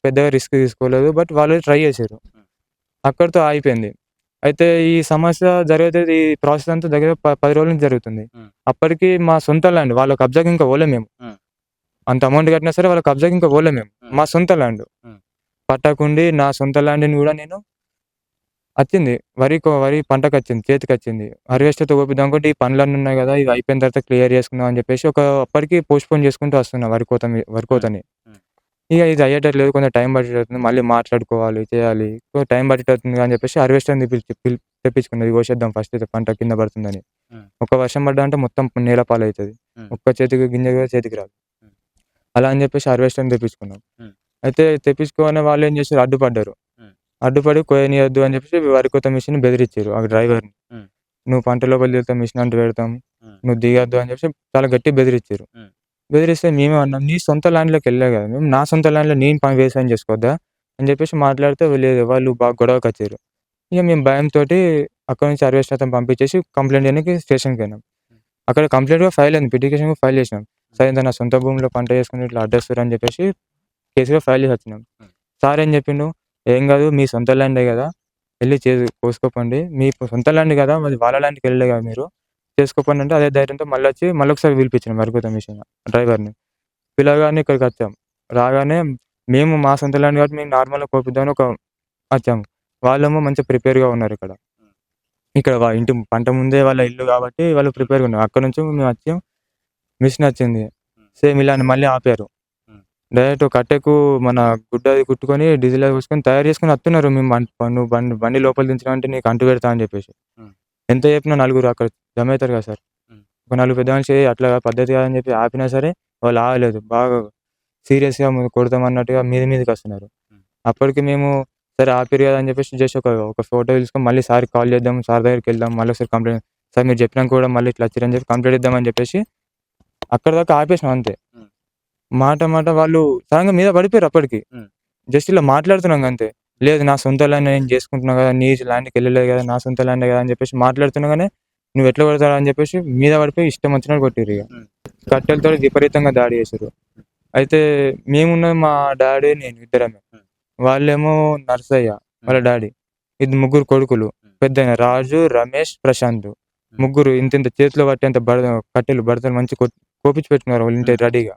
పెద్దగా రిస్క్ తీసుకోలేదు. బట్ వాళ్ళు ట్రై చేసిర్రు. అక్కడితో ఆగిపోయింది. అయితే ఈ సమస్య జరిగేది ఈ ప్రాసెస్ అంతా దగ్గర 10 రోజుల నుంచి జరుగుతుంది. హ్మ్. అప్పటికి మా సొంత ల్యాండ్ వాళ్ళ కబ్జాకి ఇంకా పోలే మేము. హ్మ్. అంత అమౌంట్ కట్టినా సరే వాళ్ళ కబ్జాకి ఇంకా పోలే మేము. హ్మ్. మా సొంత ల్యాండ్. హ్మ్. పట్టాకుండి నా సొంత ల్యాండ్‌ని గూడా నేను అచ్చింది. వరి పంటకచ్చింది. చేతికచ్చింది. హార్వెస్టర్‌తో కోపిద్దాం అనుకుంటే ఈ పనులన్నీ ఉన్నాయి గదా! ఇవి అయిపోయిన తర్వాత క్లియర్ చేసుకుందాం అని జెప్పేసి అప్పటికి పోస్ట్‌పోన్ చేసుకుంటూ వస్తున్నా వరి హ్మ్. కోతని. హ్మ్. ఇగ ఇది అయ్యేటట్లేదు. కొంచెం టైం పట్టేటట్టుంది. మళ్ళీ మాట్లాడుకోవాలి, చేయాలి. సో, టైం పట్టేటట్టుంది అని జెప్పేసి హార్వెస్టర్‌ని తెప్పించుకున్నా. ఇది కోసేద్దాం ఫస్ట్ అయితే పంట కింద పడుతుందని. హ్మ్. ఒక్క వర్షం పడ్డా మొత్తం నేల పాలైతది. హ్మ్. ఒక్క చేతికి గింజ కూడా చేతికి రాదు. హ్మ్. అలా అని జెప్పేసి హార్వెస్టర్‌ని తెప్పించుకున్నాం. హ్మ్. అయితే తెప్పించుకోగానే వాళ్ళేం జేసారు అడ్డుపడ్డారు. హ్మ్. అడ్డుపడి కోయనీయొద్దు అని జెప్పేసి వరి కోత మిషన్‌ని బెదిరిచ్చిర్రు ఆ డ్రైవర్‌ని. హ్మ్. "నువ్వు పంట లోపలికి వెళ్తే మిషన్ అంటు పెడతాం. హ్మ్. నువ్వు దిగొద్దు" అని జెప్పేసి చాలా గట్టిగా బెదిరిచ్చిర్రు. హ్మ్. బెదిరిస్తే మేమేమన్నాం, "నీ సొంత ల్యాండ్‌లోకి ఎళ్ళా గదా! మేము నా సొంత ల్యాండ్‌లో నేను వ్యవసాయం చేసుకోవద్దా?" అని జెప్పేసి మాట్లాడితే లేదు వాళ్ళు బాగా గొడవకొచ్చిర్రు. ఇగ మేము భయంతోటి అక్కడి నుంచి హార్వెస్టర్ అతన్ని పంపించేసి కంప్లెయింట్ ఇయ్యనీకి స్టేషన్‌కి పోయినాం. హ్మ్. అక్కడ కంప్లెయింట్ కూడా ఫైల్ అయింది. పిటిషన్ కూడా ఫైల్ చేసినాం. హ్మ్. సార్ ఇంత నా సొంత భూమిలో పంట చేసుకొని ఇట్లా అడ్డేస్తుర్రు అని జెప్పేసి కేస్ కూడా ఫైల్ చేసొచ్చినాం. హ్మ్. సార్ ఏం చెప్పిండు, "ఏం గాదు మీ సొంత ల్యాండే గదా! ఎళ్లి కోసుకోపోండి. మీ సొంత ల్యాండ్ గదా! మరి వాళ్ళ ల్యాండ్‌కెళ్ళలే గదా మీరు. చేసుకోపోండి" అంటే అదే ధైర్యంతో మళ్ళొకసారి పిలిపించినాం వరి కోత మిషన్ డ్రైవర్‌ని. పిలవగానే ఇక్కడికొచ్చాం. రాగానే మేము మా సొంత ల్యాండ్ కాబట్టి మేము నార్మల్‌గా కోపిద్దామని వచ్చాము. వాళ్ళేమో మంచిగా ప్రిపేర్‌గా ఉన్నారిక్కడ. హ్మ్. ఇక్కడ ఇంటి పంట ముందే వాళ్ళ ఇల్లు కాబట్టి వాళ్ళు హ్మ్. ప్రిపేర్‌గా ఉన్నారు. అక్కడి నుంచి మేమొచ్చాం. మిషనొచ్చింది. హ్మ్. సేమ్ ఇలానే మళ్ళీ ఆపారు. హ్మ్. డైరెక్ట్ కట్టెకు మన గుడ్డది కుట్టుకొని డీజిల్ అది పోసుకొని తయారు చేసుకొని వస్తున్నారు. మేము నువ్వు బండి లోపల దించినావంటే నీకు అంటు పెడతా అని చెప్పేసి. హ్మ్. ఎంత చెప్పినా నలుగురు అక్కడ జమ అయితారు కదా సార్. హ్మ్. ఒక నలుగురు పెద్ద మనిషి అట్లా పద్ధతి కాదని చెప్పి ఆపినా సరే వాళ్ళు ఆగలేదు. బాగా సీరియస్‌గా కొడతామన్నట్టుగా మీదికొస్తున్నారు. హ్మ్. అప్పటికి మేము సరే ఆపిర్రు కదా అని చెప్పేసి జస్ట్ ఒక ఫోటో తీసుకొని మళ్ళీ సార్‌కి కాల్ చేద్దాం. సార్ దగ్గరికెళ్దాం. మళ్ళీ ఒకసారి కంప్లెయింట్ సార్ మీరు చెప్పినంక కూడా మళ్ళీ ఇట్లా వచ్చిర్రని చెప్పి కంప్లెయింట్ ఇద్దామని చెప్పేసి అక్కడి దాకా ఆపేసినాం అంతే. హ్మ్. మాట వాళ్ళు సడెన్‌గా మీద పడిపోయారు అప్పటికి. హ్మ్. జస్ట్ ఇలా మాట్లాడుతున్నాం గంతే. లేదు నా సొంత ల్యాండ్ నేను చేసుకుంటున్నా గదా! నీ ల్యాండ్‌కెళ్ళలేదు గదా! నా సొంత ల్యాండే గదా! అని చెప్పేసి మాట్లాడుతుండగానే నువ్వెట్లా కొడతావు అని చెప్పేసి మీద పడిపోయి ఇష్టం వచ్చినట్టు కొట్టిర్రిగ. హ్మ్. కట్టెలతోటి విపరీతంగా దాడి చేసిర్రు. హ్మ్. అయితే మేమున్నది మా డ్యాడీ, నేను ఇద్దరమే. హ్మ్. వాళ్ళేమో నర్సయ్య హ్మ్. వాళ్ళ డ్యాడీ. ముగ్గురు కొడుకులు. హ్మ్. పెద్దాయన రాజు, రమేష్, ప్రశాంత్. హ్మ్. ముగ్గురు ఇంతింత చేతిలో పట్టేంత కట్టెలు బడతలు మంచిగా కోపిచ్చి పెట్టుకున్నారు వాళ్ళ ఇంటి హ్మ్. రెడీగా.